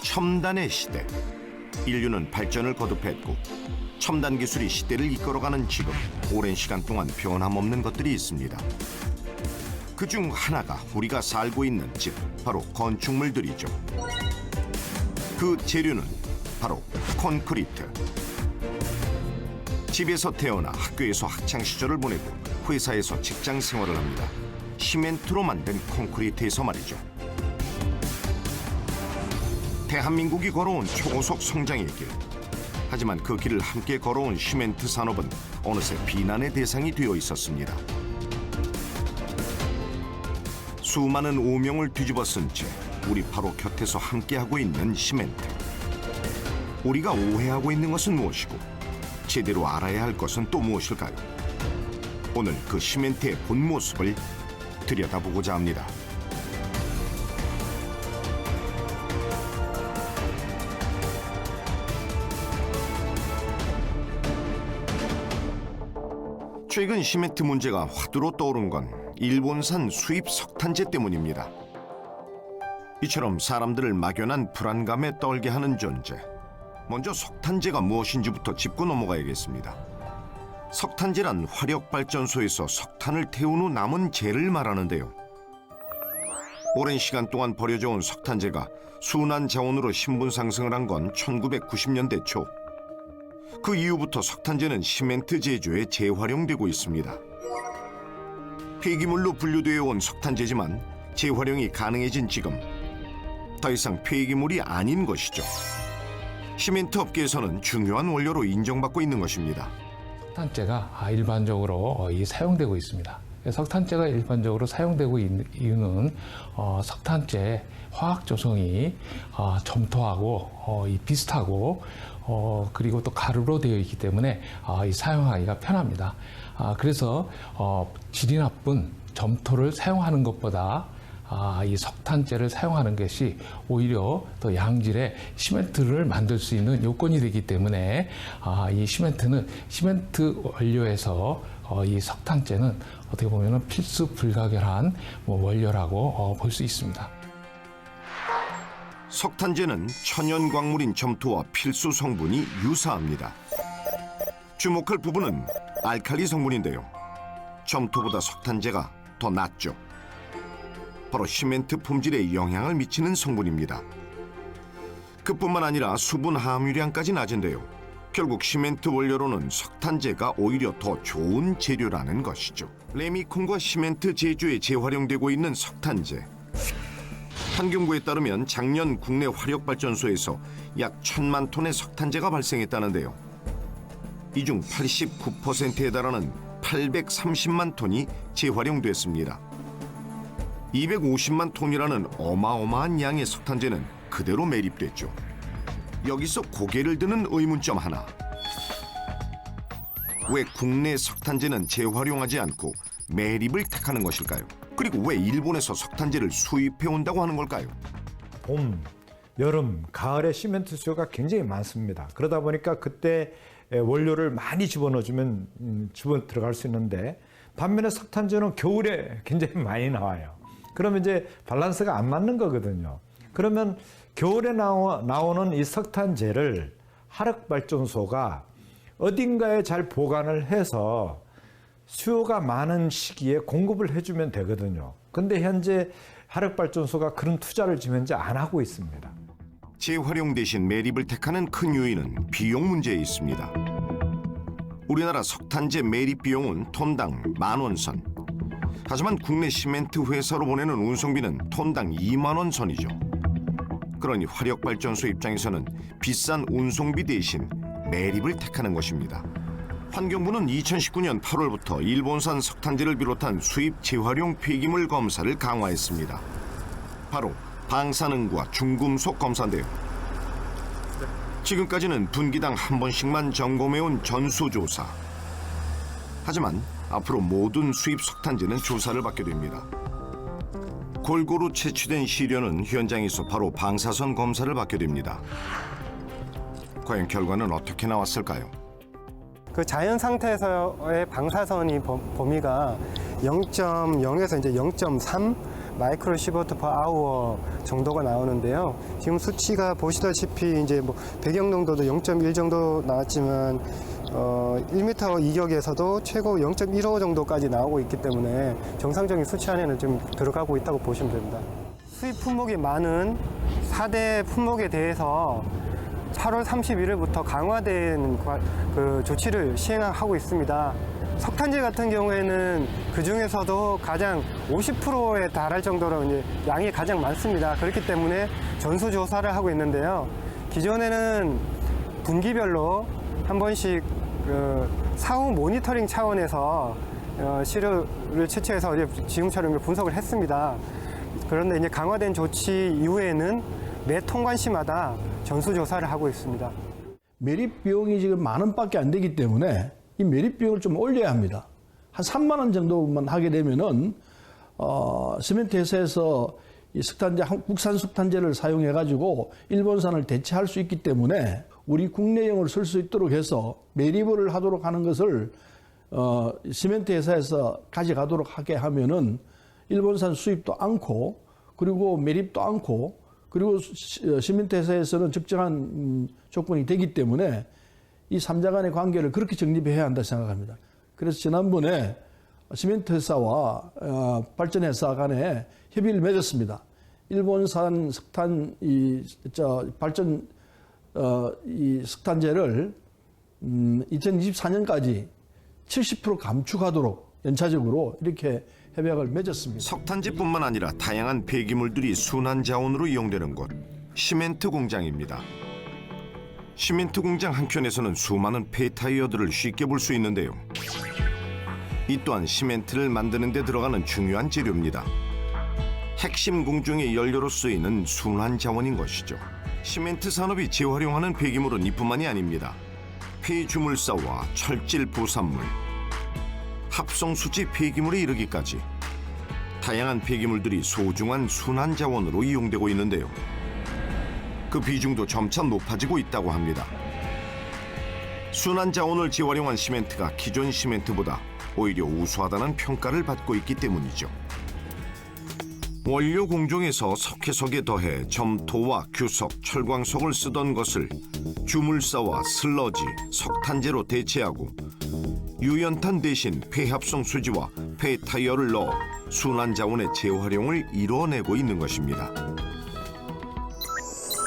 첨단의 시대. 인류는 발전을 거듭했고 첨단 기술이 시대를 이끌어가는 지금 오랜 시간 동안 변함없는 것들이 있습니다. 그중 하나가 우리가 살고 있는 집, 바로 건축물들이죠. 그 재료는 바로 콘크리트. 집에서 태어나 학교에서 학창 시절을 보내고 회사에서 직장 생활을 합니다. 시멘트로 만든 콘크리트에서 말이죠. 대한민국이 걸어온 초고속 성장의 길. 하지만 그 길을 함께 걸어온 시멘트 산업은 어느새 비난의 대상이 되어 있었습니다. 수많은 오명을 뒤집어 쓴 채 우리 바로 곁에서 함께하고 있는 시멘트. 우리가 오해하고 있는 것은 무엇이고 제대로 알아야 할 것은 또 무엇일까요? 오늘 그 시멘트의 본 모습을 들여다보고자 합니다. 최근 시멘트 문제가 화두로 떠오른 건 일본산 수입 석탄재 때문입니다. 이처럼 사람들을 막연한 불안감에 떨게 하는 존재. 먼저 석탄재가 무엇인지부터 짚고 넘어가야겠습니다. 석탄재란 화력발전소에서 석탄을 태운 후 남은 재를 말하는데요. 오랜 시간 동안 버려져 온 석탄재가 순환 자원으로 신분 상승을 한 건 1990년대 초. 그 이후부터 석탄재는 시멘트 제조에 재활용되고 있습니다. 폐기물로 분류되어 온 석탄재지만 재활용이 가능해진 지금 더 이상 폐기물이 아닌 것이죠. 시멘트 업계에서는 중요한 원료로 인정받고 있는 것입니다. 석탄재가 일반적으로 사용되고 있습니다. 석탄재가 일반적으로 사용되고 있는 이유는 석탄재 화학 조성이 점토하고 비슷하고 그리고 또 가루로 되어 있기 때문에 사용하기가 편합니다. 그래서 질이 나쁜 점토를 사용하는 것보다 이 석탄재를 사용하는 것이 오히려 더 양질의 시멘트를 만들 수 있는 요건이 되기 때문에 이 시멘트는 시멘트 원료에서 이 석탄재는 어떻게 보면 필수 불가결한 원료라고 볼 수 있습니다. 석탄재는 천연 광물인 점토와 필수 성분이 유사합니다. 주목할 부분은 알칼리 성분인데요. 점토보다 석탄재가 더 낫죠. 바로 시멘트 품질에 영향을 미치는 성분입니다. 그뿐만 아니라 수분 함유량까지 낮은데요. 결국 시멘트 원료로는 석탄재가 오히려 더 좋은 재료라는 것이죠. 레미콘과 시멘트 제조에 재활용되고 있는 석탄재. 환경부에 따르면 작년 국내 화력발전소에서 약 1,000만 톤의 석탄재가 발생했다는데요. 이 중 89%에 달하는 830만 톤이 재활용됐습니다. 250만 톤이라는 어마어마한 양의 석탄재는 그대로 매립됐죠. 여기서 고개를 드는 의문점 하나. 왜 국내 석탄재는 재활용하지 않고 매립을 택하는 것일까요? 그리고 왜 일본에서 석탄재를 수입해온다고 하는 걸까요? 봄, 여름, 가을에 시멘트 수요가 굉장히 많습니다. 그러다 보니까 그때 원료를 많이 집어넣어주면 집어 들어갈 수 있는데 반면에 석탄재는 겨울에 굉장히 많이 나와요. 그러면 이제 밸런스가 안 맞는 거거든요. 그러면 겨울에 나오는 이 석탄재를 화력발전소가 어딘가에 잘 보관을 해서 수요가 많은 시기에 공급을 해주면 되거든요. 근데 현재 화력발전소가 그런 투자를 지금 현재 안 하고 있습니다. 재활용 대신 매립을 택하는 큰 요인은 비용 문제에 있습니다. 우리나라 석탄재 매립 비용은 톤당 10,000원 선. 하지만 국내 시멘트 회사로 보내는 운송비는 톤당 20,000원 선이죠. 그러니 화력발전소 입장에서는 비싼 운송비 대신 매립을 택하는 것입니다. 환경부는 2019년 8월부터 일본산 석탄재를 비롯한 수입 재활용 폐기물 검사를 강화했습니다. 바로 방사능과 중금속 검사인데요. 지금까지는 분기당 한 번씩만 점검해온 전수조사. 하지만 앞으로 모든 수입 석탄재는 조사를 받게 됩니다. 골고루 채취된 시료는 현장에서 바로 방사선 검사를 받게 됩니다. 과연 결과는 어떻게 나왔을까요? 그 자연 상태에서의 방사선이 범위가 0.0에서 이제 0.3 마이크로 시버트 퍼 아워 정도가 나오는데요. 지금 수치가 보시다시피 이제 뭐 배경 농도도 0.1 정도 나왔지만 1m 이격에서도 최고 0.15 정도까지 나오고 있기 때문에 정상적인 수치 안에는 좀 들어가고 있다고 보시면 됩니다. 수입 품목이 많은 4대 품목에 대해서 8월 31일부터 강화된 그 조치를 시행하고 있습니다. 석탄재 같은 경우에는 그 중에서도 가장 50%에 달할 정도로 이제 양이 가장 많습니다. 그렇기 때문에 전수조사를 하고 있는데요. 기존에는 분기별로 한 번씩 사후 모니터링 차원에서 시료를 채취해서 지금처럼 분석을 했습니다. 그런데 이제 강화된 조치 이후에는 매 통관시마다 전수조사를 하고 있습니다. 매립 비용이 지금 10,000원밖에 안 되기 때문에 이 매립 비용을 좀 올려야 합니다. 한 3만 원 정도만 하게 되면은 시멘트 회사에서 이 석탄재, 국산 석탄재를 사용해 가지고 일본산을 대체할 수 있기 때문에 우리 국내용을 쓸 수 있도록 해서 매립을 하도록 하는 것을 시멘트 회사에서 가져가도록 하게 하면은 일본산 수입도 않고 그리고 매립도 않고 그리고 시멘트 회사에서는 적정한 조건이 되기 때문에 이 3자 간의 관계를 그렇게 정립해야 한다 생각합니다. 그래서 지난번에 시멘트 회사와 발전회사 간에 협의를 맺었습니다. 일본산 석탄 발전 이 석탄재를 2024년까지 70% 감축하도록 연차적으로 이렇게 협약을 맺었습니다. 석탄재뿐만 아니라 다양한 폐기물들이 순환 자원으로 이용되는 곳, 시멘트 공장입니다. 시멘트 공장 한켠에서는 수많은 폐타이어들을 쉽게 볼 수 있는데요. 이 또한 시멘트를 만드는 데 들어가는 중요한 재료입니다. 핵심 공정의 연료로 쓰이는 순환 자원인 것이죠. 시멘트 산업이 재활용하는 폐기물은 이뿐만이 아닙니다. 폐주물사와 철질 부산물, 합성수지 폐기물에 이르기까지 다양한 폐기물들이 소중한 순환 자원으로 이용되고 있는데요. 그 비중도 점차 높아지고 있다고 합니다. 순환 자원을 재활용한 시멘트가 기존 시멘트보다 오히려 우수하다는 평가를 받고 있기 때문이죠. 원료 공정에서 석회석에 더해 점토와 규석, 철광석을 쓰던 것을 주물사와 슬러지, 석탄재로 대체하고 유연탄 대신 폐합성 수지와 폐타이어를 넣어 순환 자원의 재활용을 이뤄내고 있는 것입니다.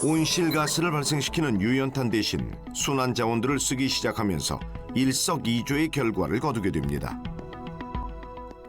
온실가스를 발생시키는 유연탄 대신 순환 자원들을 쓰기 시작하면서 일석이조의 결과를 거두게 됩니다.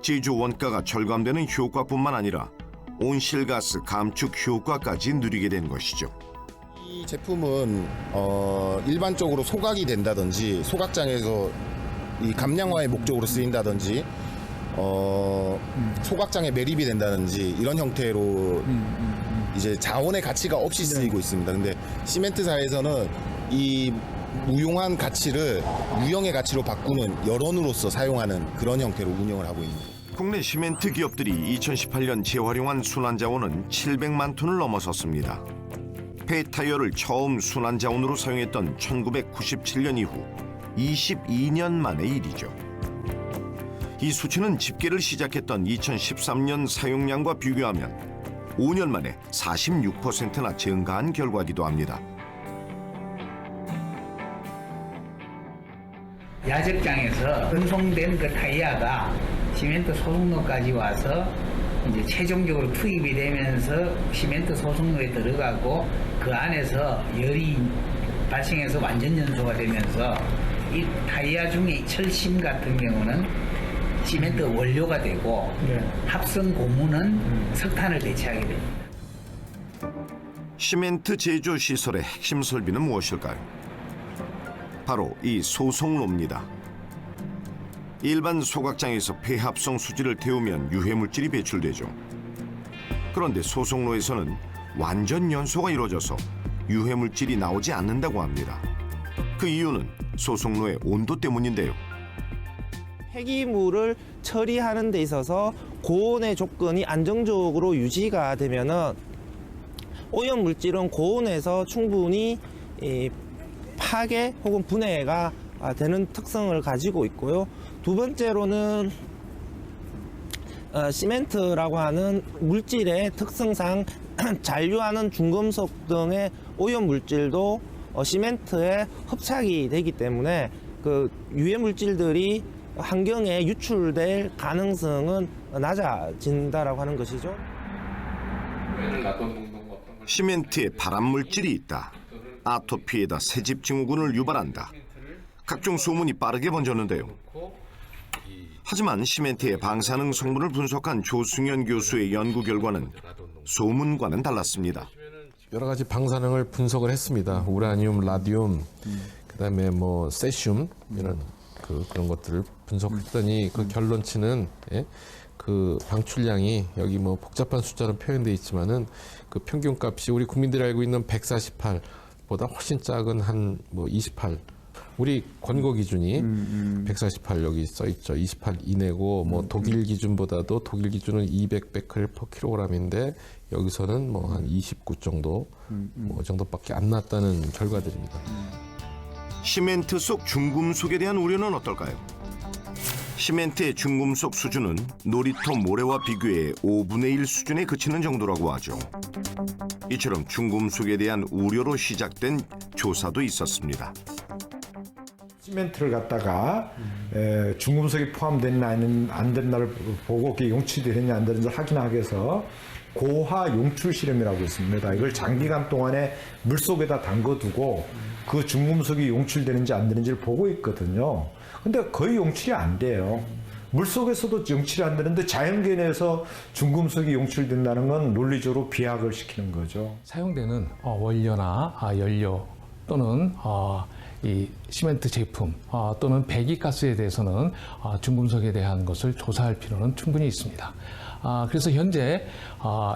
제조 원가가 절감되는 효과뿐만 아니라 온실가스 감축 효과까지 누리게 된 것이죠. 이 제품은 일반적으로 소각이 된다든지 소각장에서 이 감량화의 목적으로 쓰인다든지 소각장에 매립이 된다든지 이런 형태로 이제 자원의 가치가 없이 쓰이고 있습니다. 근데 시멘트사에서는 이 무용한 가치를 유형의 가치로 바꾸는 열원으로서 사용하는 그런 형태로 운영을 하고 있는 거예요. 국내 시멘트 기업들이 2018년 재활용한 순환 자원은 700만 톤을 넘어섰습니다. 폐타이어를 처음 순환 자원으로 사용했던 1997년 이후 22년 만의 일이죠. 이 수치는 집계를 시작했던 2013년 사용량과 비교하면 5년 만에 46%나 증가한 결과이기도 합니다. 야적장에서 운송된 그 타이어가 시멘트 소속로까지 와서 이제 최종적으로 투입이 되면서 시멘트 소속로에 들어가고 그 안에서 열이 발생해서 완전 연소가 되면서 이 타이어 중에 철심 같은 경우는 시멘트 원료가 되고 합성 고무는 석탄을 대체하게 됩니다. 시멘트 제조 시설의 핵심 설비는 무엇일까요? 바로 이 소속로입니다. 일반 소각장에서 폐합성 수지를 태우면 유해물질이 배출되죠. 그런데 소속로에서는 완전 연소가 이루어져서 유해물질이 나오지 않는다고 합니다. 그 이유는 소속로의 온도 때문인데요. 폐기물을 처리하는 데 있어서 고온의 조건이 안정적으로 유지가 되면은 오염 물질은 고온에서 충분히 파괴 혹은 분해가 되는 특성을 가지고 있고요. 두 번째로는 시멘트라고 하는 물질의 특성상 잔류하는 중금속 등의 오염 물질도 시멘트에 흡착이 되기 때문에 그 유해 물질들이 환경에 유출될 가능성은 낮아진다라고 하는 것이죠. 시멘트에 발암 물질이 있다. 아토피에다 새집 증후군을 유발한다. 각종 소문이 빠르게 번졌는데요. 하지만 시멘트의 방사능 성분을 분석한 조승현 교수의 연구 결과는 소문과는 달랐습니다. 여러 가지 방사능을 분석을 했습니다. 우라늄, 라듐, 그다음에 뭐 세슘 이런 그런 것들을 분석했더니 그 결론치는 그 방출량이 여기 뭐 복잡한 숫자는 표현되어 있지만은 그 평균값이 우리 국민들이 알고 있는 148보다 훨씬 작은 한 뭐 28. 우리 권고 기준이 148 여기 써 있죠. 28 이내고 뭐 독일 기준보다도 독일 기준은 200 베크렐 퍼 킬로그램인데 여기서는 뭐 한 29 정도 뭐 정도밖에 안 났다는 결과들입니다. 시멘트 속 중금속에 대한 우려는 어떨까요? 시멘트의 중금속 수준은 놀이터 모래와 비교해 5분의 1 수준에 그치는 정도라고 하죠. 이처럼 중금속에 대한 우려로 시작된 조사도 있었습니다. 시멘트를 갖다가 중금속이 포함됐나 안 됐나를 보고 그게 용출되느냐 안 되는지 확인하기 위해서 고하 용출 실험이라고 있습니다. 이걸 장기간 동안에 물속에다 담궈두고 그 중금속이 용출되는지 안 되는지를 보고 있거든요. 근데 거의 용출이 안 돼요. 물속에서도 용출이 안 되는데 자연계에서 중금속이 용출된다는 건 논리적으로 비약을 시키는 거죠. 사용되는 원료나 연료 또는 이 시멘트 제품 또는 배기가스에 대해서는 중금속에 대한 것을 조사할 필요는 충분히 있습니다. 그래서 현재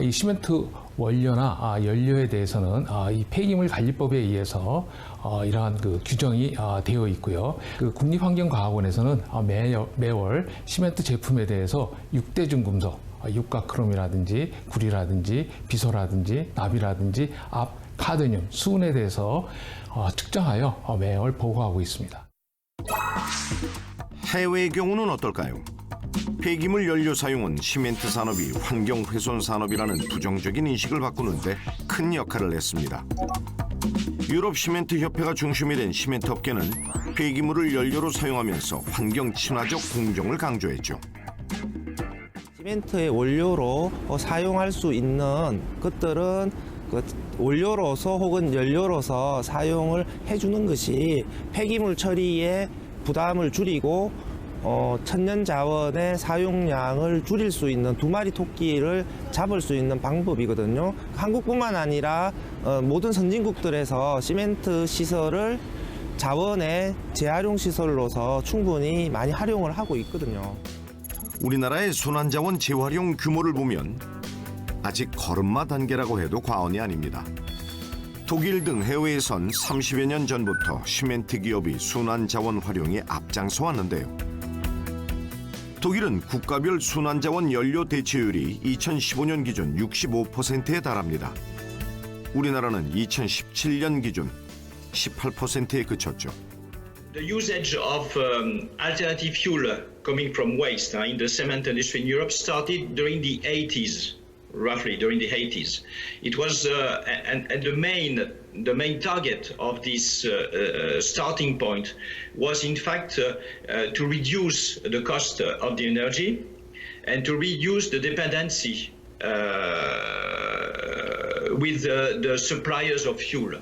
이 시멘트 원료나 연료에 대해서는 이 폐기물 관리법에 의해서 이러한 그 규정이 되어 있고요. 그 국립환경과학원에서는 매월 시멘트 제품에 대해서 6대 중금속, 육가크롬이라든지 구리라든지 비소라든지 납이라든지 카드뮴, 수은에 대해서 측정하여 매월 보고하고 있습니다. 해외의 경우는 어떨까요? 폐기물 연료 사용은 시멘트 산업이 환경 훼손 산업이라는 부정적인 인식을 바꾸는데 큰 역할을 했습니다. 유럽 시멘트 협회가 중심이 된 시멘트 업계는 폐기물을 연료로 사용하면서 환경 친화적 공정을 강조했죠. 시멘트의 원료로 사용할 수 있는 것들은 그 원료로서 혹은 연료로서 사용을 해주는 것이 폐기물 처리의 부담을 줄이고 천연 자원의 사용량을 줄일 수 있는 두 마리 토끼를 잡을 수 있는 방법이거든요. 한국뿐만 아니라 모든 선진국들에서 시멘트 시설을 자원의 재활용 시설로서 충분히 많이 활용을 하고 있거든요. 우리나라의 순환자원 재활용 규모를 보면 아직 걸음마 단계라고 해도 과언이 아닙니다. 독일 등 해외에선 30여 년 전부터 시멘트 기업이 순환자원 활용에 앞장서 왔는데요. 독일은 국가별 순환자원 연료 대체율이 2015년 기준 65%에 달합니다. 우리나라는 2017년 기준 18%에 그쳤죠. The usage of alternative fuel coming from waste in the cement industry in Europe started during the 80s, roughly during the 80s. It was and the main target of this starting point was in fact to reduce the cost of the energy and to reduce the dependency with the suppliers of fuel.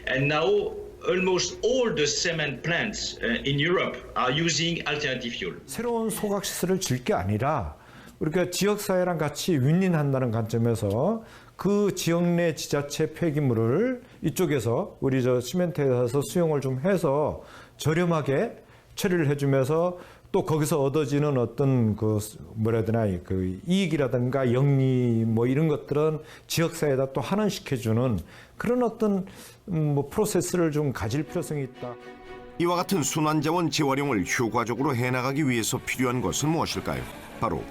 And now almost all the cement plants in Europe are using alternative fuel. 새로운 소각시설을 질 게 아니라 우리가 지역사회랑 같이 윈윈한다는 관점에서 그 지역 내 지자체 폐기물을 이쪽에서 우리 시멘트에서 수용을 좀 해서 저렴하게 처리를 해주면서 또 거기서 얻어지는 어떤 그 뭐라 해야 되나 그 이익이라든가 영리 뭐 이런 것들은 지역사회에다 또 환원시켜주는 그런 어떤 뭐 프로세스를 좀 가질 필요성이 있다. 이와 같은 순환자원 재활용을 효과적으로 해나가기 위해서 필요한 것은 무엇일까요? 바로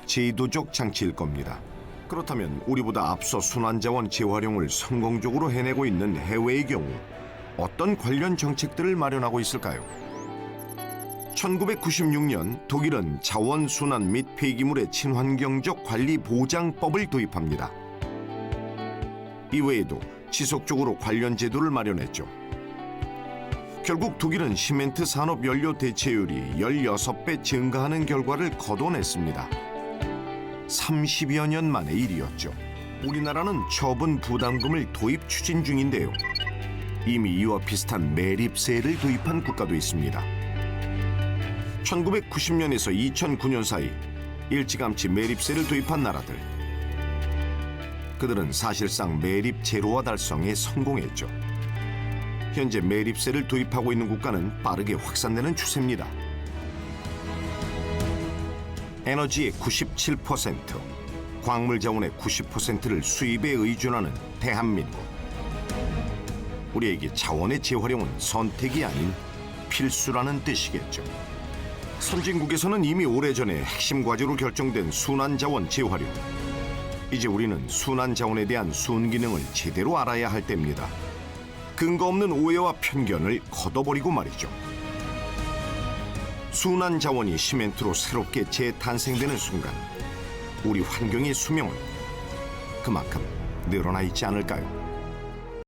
제도적 장치일 겁니다. 그렇다면 우리보다 앞서 순환자원 재활용을 성공적으로 해내고 있는 해외의 경우 어떤 관련 정책들을 마련하고 있을까요? 1996년 독일은 자원순환 및 폐기물의 친환경적 관리 보장법을 도입합니다. 이외에도 지속적으로 관련 제도를 마련했죠. 결국 독일은 시멘트 산업 연료 대체율이 16배 증가하는 결과를 거둬냈습니다. 30여 년 만의 일이었죠. 우리나라는 처분 부담금을 도입 추진 중인데요. 이미 이와 비슷한 매립세를 도입한 국가도 있습니다. 1990년에서 2009년 사이 일찌감치 매립세를 도입한 나라들. 그들은 사실상 매립 제로화 달성에 성공했죠. 현재 매립세를 도입하고 있는 국가는 빠르게 확산되는 추세입니다. 에너지의 97%, 광물 자원의 90%를 수입에 의존하는 대한민국. 우리에게 자원의 재활용은 선택이 아닌 필수라는 뜻이겠죠. 선진국에서는 이미 오래전에 핵심 과제로 결정된 순환자원 재활용. 이제 우리는 순환자원에 대한 순기능을 제대로 알아야 할 때입니다. 근거 없는 오해와 편견을 걷어버리고 말이죠. 순환자원이 시멘트로 새롭게 재탄생되는 순간 우리 환경의 수명은 그만큼 늘어나 있지 않을까요?